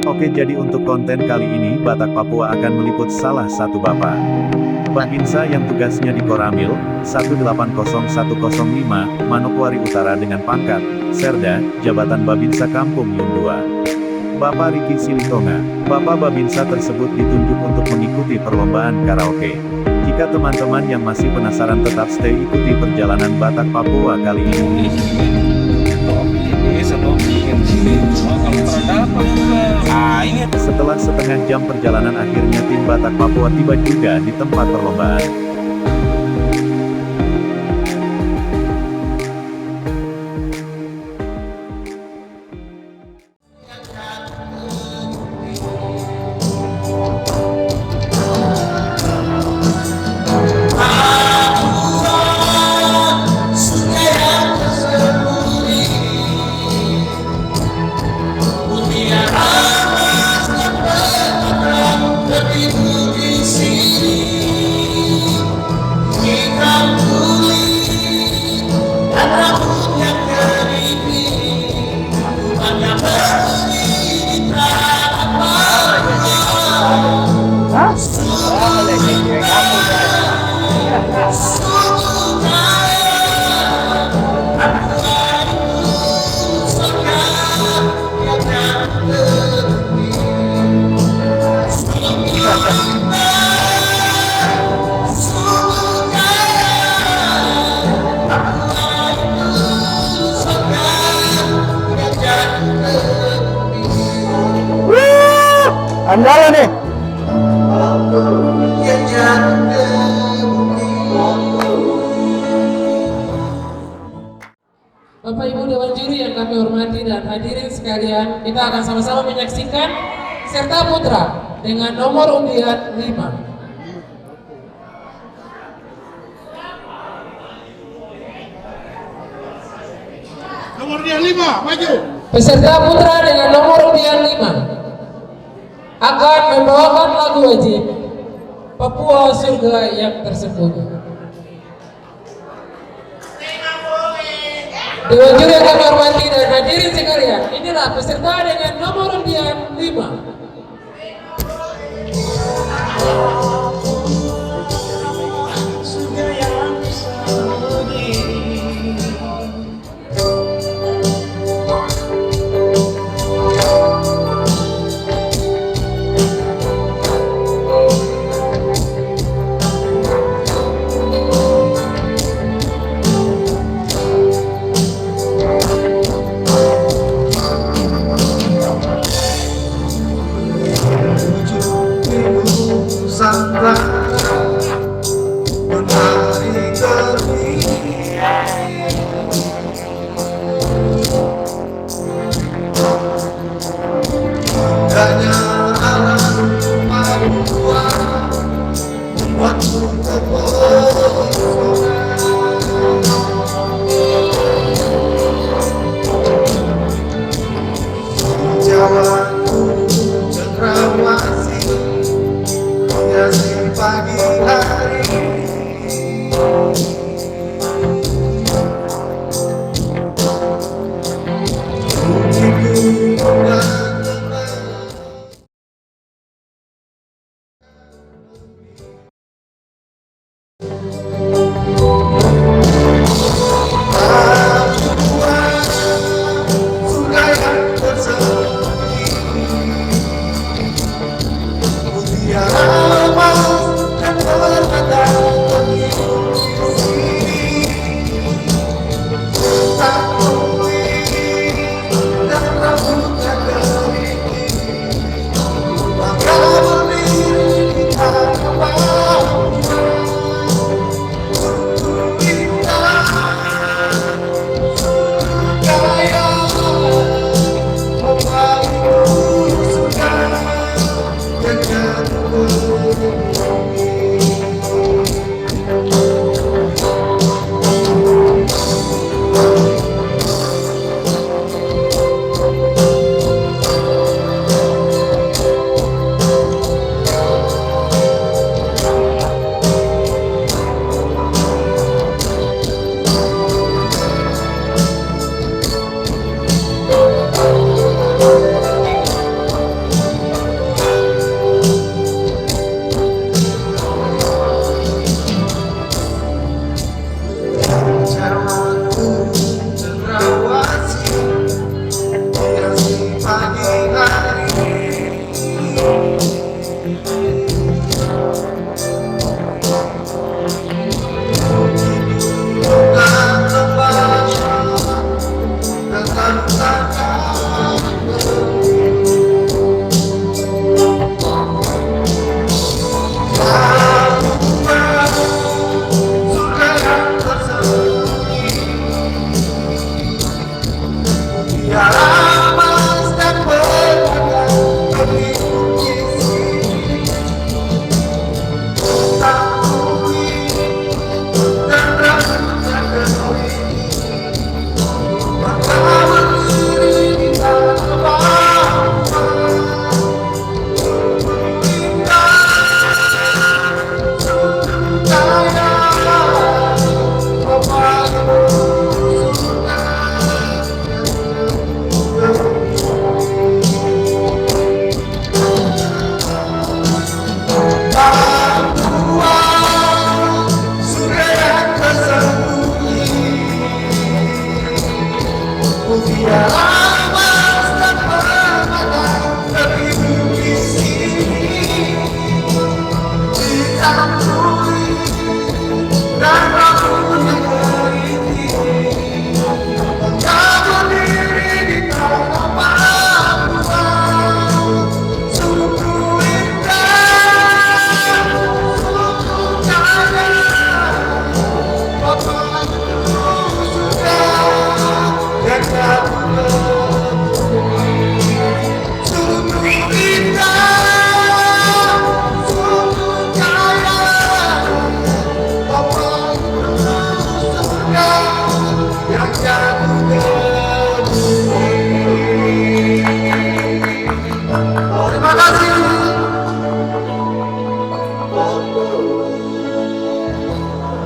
Oke, jadi untuk konten kali ini Batak Papua akan meliput salah satu bapak Babinsa yang tugasnya di Koramil 180105, Manokwari Utara dengan pangkat Serda, jabatan Babinsa Kampung Yung 2. Bapak Riki Silitonga. Bapak Babinsa tersebut ditunjuk untuk mengikuti perlombaan karaoke. Jika teman-teman yang masih penasaran tetap stay ikuti perjalanan Batak Papua kali ini. Setelah setengah jam perjalanan akhirnya tim Batak Papua tiba juga di tempat perlombaan. Andalan nih. Bapak Ibu Dewan Juri yang kami hormati dan hadirin sekalian, kita akan sama-sama menyaksikan Serta Putra dengan nomor undian 5. Nomor dia 5, maju. Peserta putra dengan nomor undian 5 akan membawakan lagu wajib Papua Surga yang Tersembunyi. Dewan Juri yang kami hormati dan hadirin sekalian, inilah peserta dengan nomor undian 5.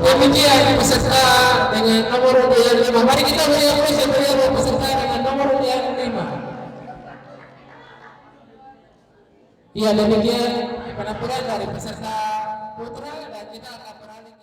Demikian peserta dengan nomor undian 5. Mari kita beri apresiasi untuk peserta dengan nomor undian 5. Ya, demikian penampilan dari peserta putra dan kita akan beralih.